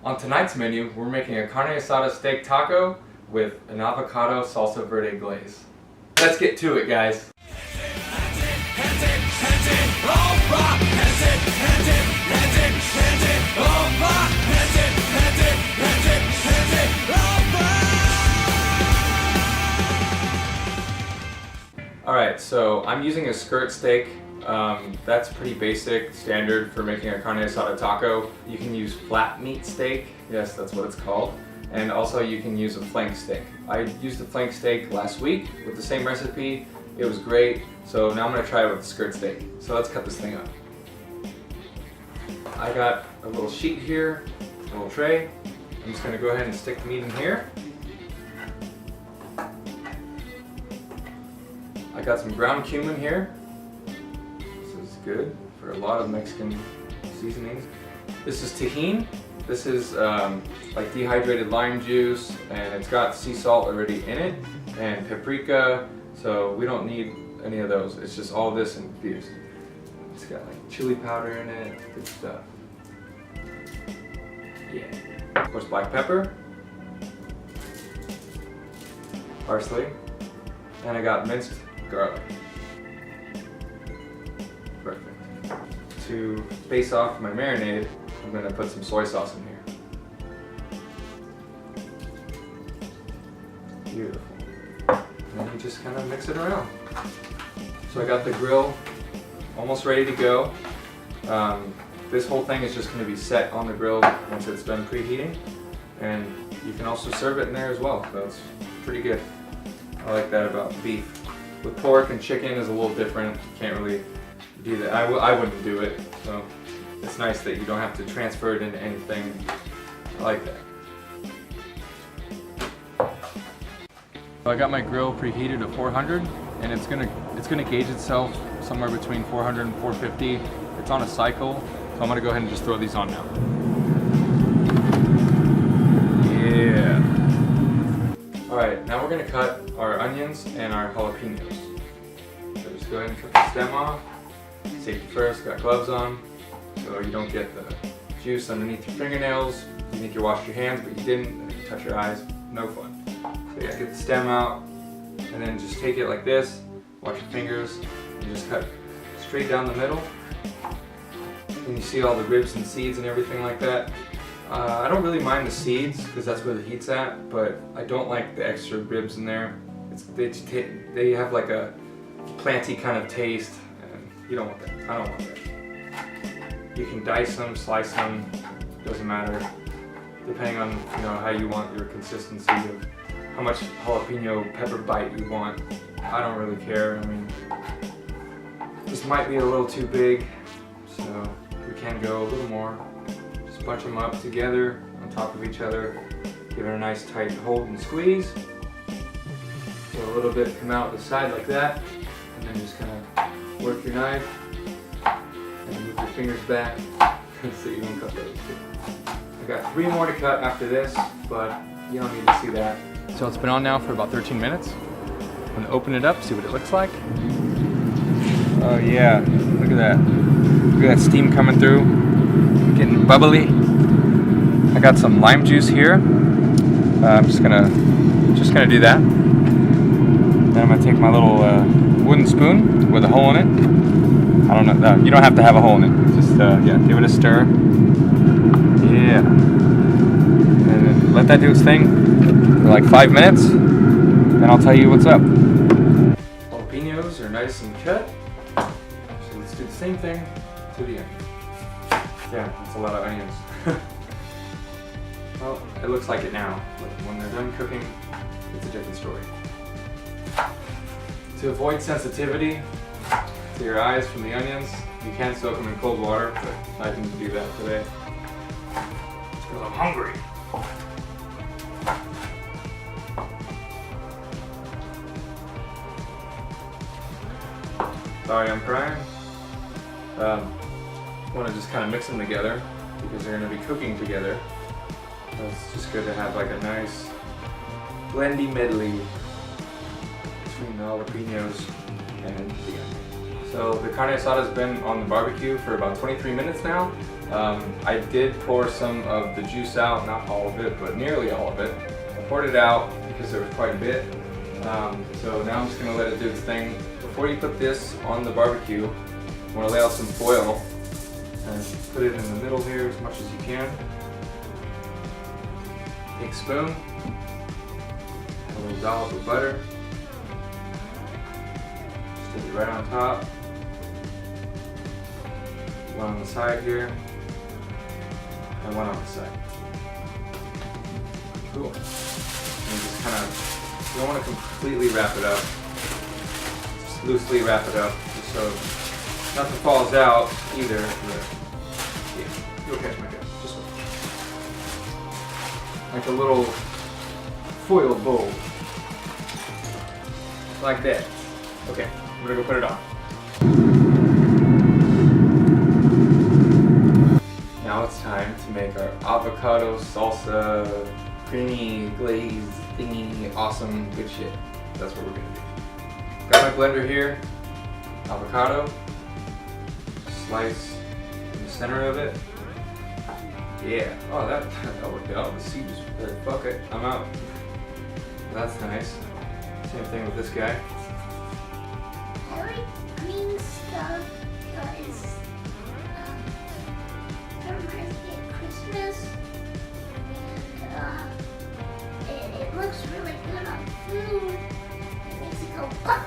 On tonight's menu, we're making a carne asada steak taco with an avocado salsa verde glaze. Let's get to it, guys. Alright, so I'm using a skirt steak. That's pretty basic, standard for making a carne asada taco. You can use flat meat steak, yes, that's what it's called. And also you can use a flank steak. I used a flank steak last week with the same recipe. It was great, so now I'm going to try it with the skirt steak. So let's cut this thing up. I got a little sheet here, a little tray. I'm just going to go ahead and stick the meat in here. I got some ground cumin here. This is good for a lot of Mexican seasonings. This is tahini. This is like dehydrated lime juice, and it's got sea salt already in it, and paprika, so we don't need any of those. It's just all this infused. It's got like chili powder in it, good stuff. Yeah. Of course, black pepper, parsley, and I got minced garlic. Perfect. To base off my marinade, I'm going to put some soy sauce in here. Beautiful. And then you just kind of mix it around. So I got the grill almost ready to go. This whole thing is just going to be set on the grill once it's done preheating. And you can also serve it in there as well, so it's pretty good. I like that about beef. With pork and chicken is a little different. You can't really do that. I wouldn't do it. So it's nice that you don't have to transfer it into anything. I like that. So I got my grill preheated to 400, and it's gonna gauge itself somewhere between 400 and 450. It's on a cycle, so I'm gonna go ahead and just throw these on now. Yeah. All right, now we're gonna cut our onions and our jalapenos. So just go ahead and cut the stem off. Safety first, got gloves on, so you don't get the juice underneath your fingernails. You think you washed your hands, but you didn't, and you touch your eyes, no fun. So yeah, get the stem out, and then just take it like this, watch your fingers, and just cut straight down the middle. And you see all the ribs and seeds and everything like that. I don't really mind the seeds, because that's where the heat's at, but I don't like the extra ribs in there. They have like a planty kind of taste. You don't want that. I don't want that. You can dice them, slice them, doesn't matter. Depending on how you want your consistency of how much jalapeno pepper bite you want. I don't really care. I mean, this might be a little too big, so we can go a little more. Just bunch them up together on top of each other. Give it a nice tight hold and squeeze. So a little bit come out the side like that, and then just kind of work your knife and move your fingers back so you don't cut those. I got 3 more to cut after this, but you don't need to see that. So it's been on now for about 13 minutes. I'm gonna open it up, see what it looks like. Oh yeah, look at that. Look at that steam coming through, getting bubbly. I got some lime juice here. I'm just gonna do that. Then I'm gonna take my little wooden spoon with a hole in it. I don't know, no, you don't have to have a hole in it. Just yeah, give it a stir. Yeah. And then let that do its thing for like 5 minutes. Then I'll tell you what's up. Jalapenos are nice and cut. So let's do the same thing to the end. Yeah, that's a lot of onions. Well, it looks like it now. But when they're done cooking, it's a different story. To avoid sensitivity to your eyes from the onions, you can soak them in cold water, but I didn't do that today. It's because I'm hungry. Sorry, I'm crying. I want to just kind of mix them together because they're going to be cooking together. So it's just good to have like a nice blendy medley between the jalapenos and the onions. So the carne asada has been on the barbecue for about 23 minutes now. I did pour some of the juice out, not all of it, but nearly all of it. I poured it out because there was quite a bit. So now I'm just going to let it do its thing. Before you put this on the barbecue, you want to lay out some foil and put it in the middle here as much as you can. Take a spoon, a little dollop of butter, stick it right on top. One on the side here, and one on the side. Cool. And just kind of, you don't want to completely wrap it up. Just loosely wrap it up, just so nothing falls out either. Yeah, you'll catch my drift. Just like a little foil bowl, like that. Okay, I'm gonna go put it on. Now it's time to make our avocado salsa, creamy, glazed, thingy, awesome, good shit. That's what we're gonna do. Got my blender here, avocado, slice in the center of it. Yeah, oh that worked out. The seed just said, fuck it, I'm out. That's nice. Same thing with this guy. I like green stuff because it reminds me of Christmas, and it looks really good on food. It makes it go pop.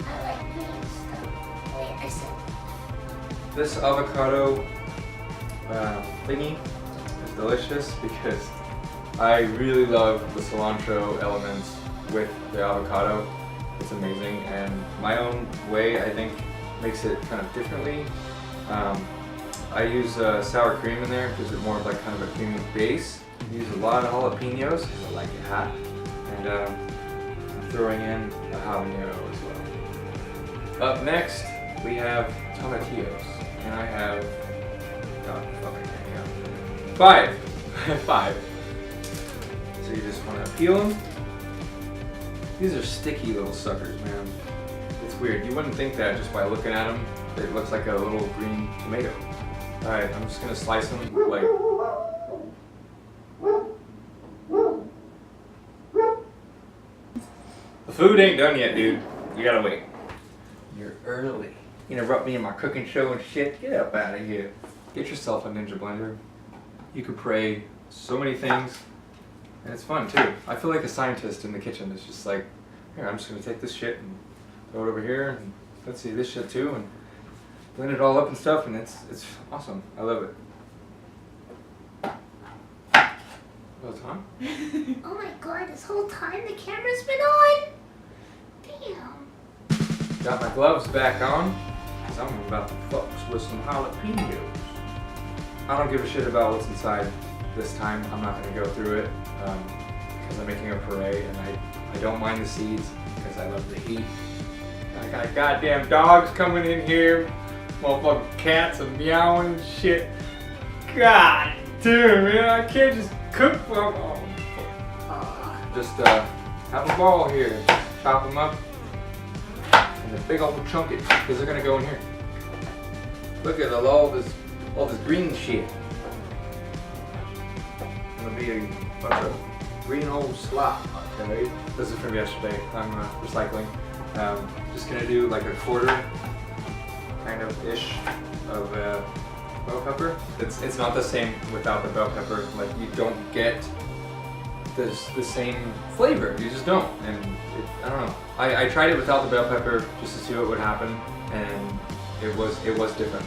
I like green stuff. Wait, I said. This avocado thingy is delicious because I really love the cilantro elements with the avocado. It's amazing, and my own way I think makes it kind of differently. I use sour cream in there because it's more of like kind of a creamy base. I use a lot of jalapenos because I like it hot, and I'm throwing in a habanero as well. Up next we have tomatillos, and I have five. Five. So you just want to peel them. These are sticky little suckers, man. It's weird. You wouldn't think that just by looking at them. It looks like a little green tomato. Alright, I'm just going to slice them like... The food ain't done yet, dude. You gotta wait. You're early. You interrupt me in my cooking show and shit. Get up out of here. Get yourself a Ninja blender. You could pray so many things. And it's fun too. I feel like a scientist in the kitchen. It's just like, here, I'm just gonna take this shit and throw it over here, and let's see this shit too, and blend it all up and stuff, and it's awesome. I love it. Oh, it's on? Oh my god, this whole time the camera's been on? Damn. Got my gloves back on, because I'm about to fuck with some jalapenos. I don't give a shit about what's inside this time. I'm not going to go through it because I'm making a puree, and I don't mind the seeds because I love the heat. I got goddamn dogs coming in here, motherfucking cats and meowing and shit. God damn, man, I can't just cook for them. Just have a ball here, chop them up, and a big old chunk it, because they're going to go in here. Look at all this green shit. Gonna be a bunch of green old slop. Okay, this is from yesterday. I'm recycling. Just gonna do like a quarter, kind of ish, of bell pepper. It's not the same without the bell pepper. Like you don't get the same flavor. You just don't. And I don't know. I tried it without the bell pepper just to see what would happen, and it was different.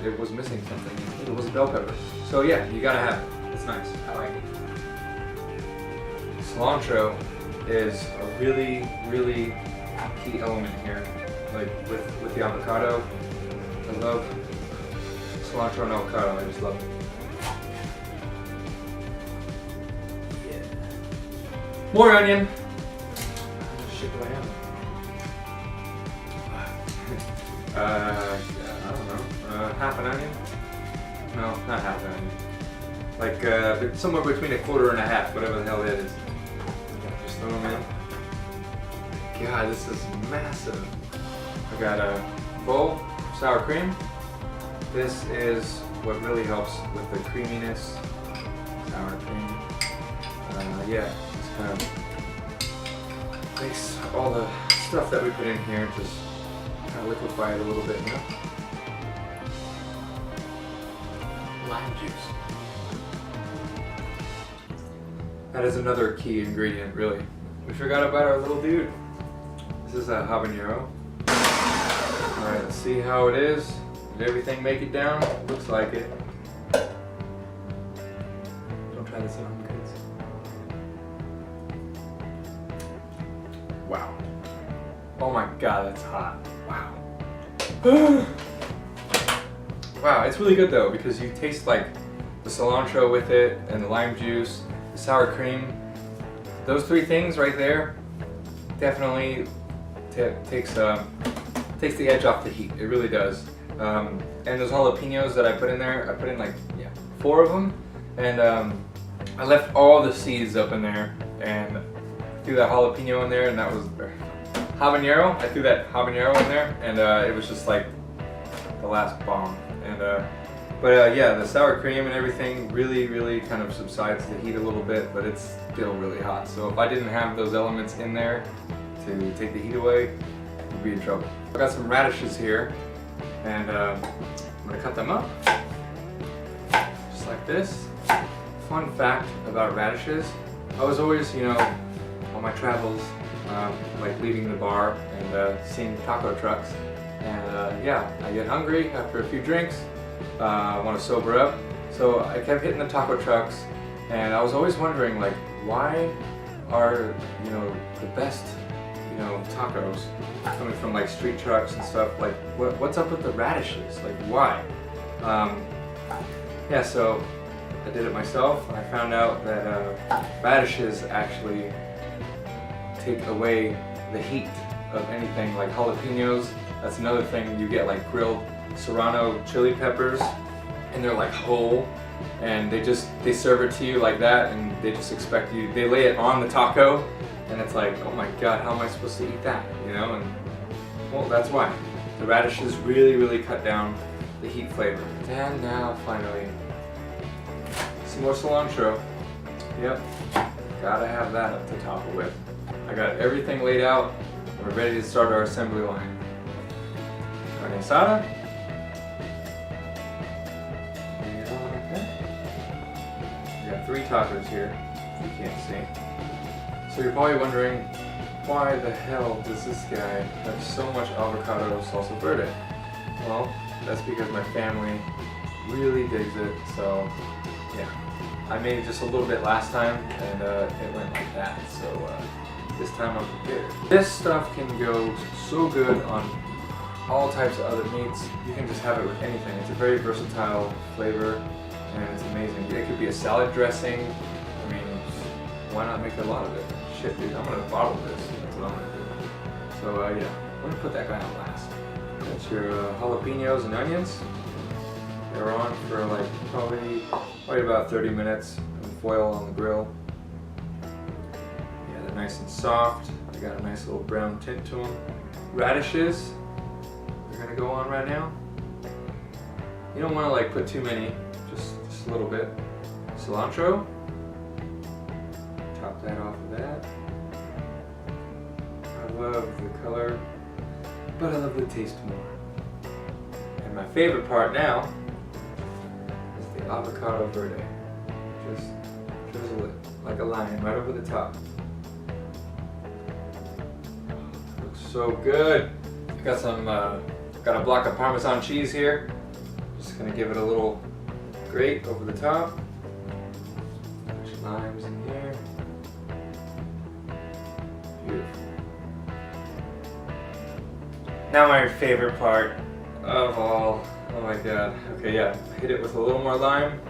It was missing something. It was a bell pepper. So yeah, you gotta have it. It's nice. I like it. Cilantro is a really, really key element here. Like with the avocado, I love cilantro and avocado. I just love it. Yeah. More onion. Shit, do I have? I don't know. Half an onion? No, not half an onion. Like somewhere between a quarter and a half, whatever the hell that is. Just throw them in. God, this is massive. I got full sour cream. This is what really helps with the creaminess. Sour cream. Yeah, it's kind of makes all the stuff that we put in here just kind of liquefy it a little bit, you know? Lime juice. That is another key ingredient, really. We forgot about our little dude. This is a habanero. Alright, let's see how it is. Did everything make it down? Looks like it. Don't try this at home, kids. Wow. Oh my god, that's hot. Wow. Wow, it's really good though because you taste like the cilantro with it and the lime juice, the sour cream. Those three things right there definitely takes the edge off the heat. It really does. And those jalapenos that I put in there, I put in like 4 of them, and I left all the seeds up in there and threw that jalapeno in there, and that was habanero. I threw that habanero in there, and it was just like the last bomb. And but yeah, the sour cream and everything really kind of subsides the heat a little bit, but it's still really hot. So if I didn't have those elements in there to take the heat away, we'd be in trouble. I got some radishes here, and I'm gonna cut them up just like this. Fun fact about radishes: I was always, on my travels, like leaving the bar and seeing taco trucks, and yeah, I get hungry after a few drinks. I want to sober up, so I kept hitting the taco trucks, and I was always wondering, like, why are the best tacos coming from like street trucks and stuff? Like, what's up with the radishes? Like, why? Yeah, so I did it myself, and I found out that radishes actually take away the heat of anything like jalapenos. That's another thing. You get like grilled serrano chili peppers, and they're like whole, and they serve it to you like that, and they just expect you. They lay it on the taco, and it's like, oh my god, how am I supposed to eat that? And well, that's why the radishes really cut down the heat flavor. And now finally, some more cilantro. Yep, gotta have that up to top of with. I got everything laid out. We're ready to start our assembly line. Carne asada. We got 3 tacos here, if you can't see. So you're probably wondering, why the hell does this guy have so much avocado salsa verde? Well, that's because my family really digs it, so yeah. I made just a little bit last time, and it went like that, so this time I'm prepared. This stuff can go so good on all types of other meats. You can just have it with anything. It's a very versatile flavor, and it's amazing. It could be a salad dressing. I mean, why not make a lot of it? Shit, dude, I'm gonna bottle this. That's what I'm gonna do. So yeah, I'm gonna put that guy on last. That's your jalapenos and onions. They're on for like probably about 30 minutes in foil on the grill. Yeah, they're nice and soft. They got a nice little brown tint to them. Radishes, they're gonna go on right now. You don't want to like put too many, just a little bit. Cilantro. Top that off of that. I love the color, but I love the taste more. And my favorite part now is the avocado verde. Just drizzle it like a line right over the top. Looks so good. I got some, got a block of Parmesan cheese here. Just gonna give it a little grate over the top. Put your limes in here. Beautiful. Now my favorite part of all. Oh my god. Okay, yeah. Hit it with a little more lime.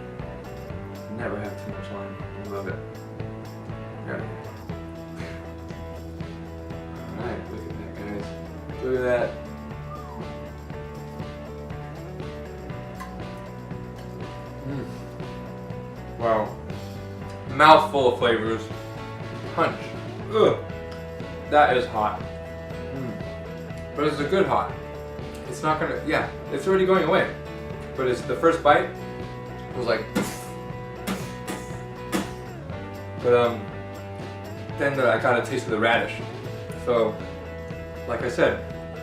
Never have too much lime. I love it. There we go. Alright, look at that, guys. Look at that. Wow. Mouthful of flavors. Punch. Ugh. That is hot. But it's a good hot. it's not gonna, yeah, it's already going away. But it's the first bite was like, but then I got a taste of the radish. So, like I said,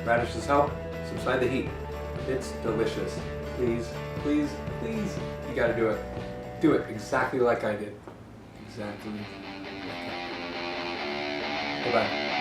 radishes help subside the heat. It's delicious. Please, please, please, you gotta do it. Do it exactly like I did. Exactly like I did. Bye-bye.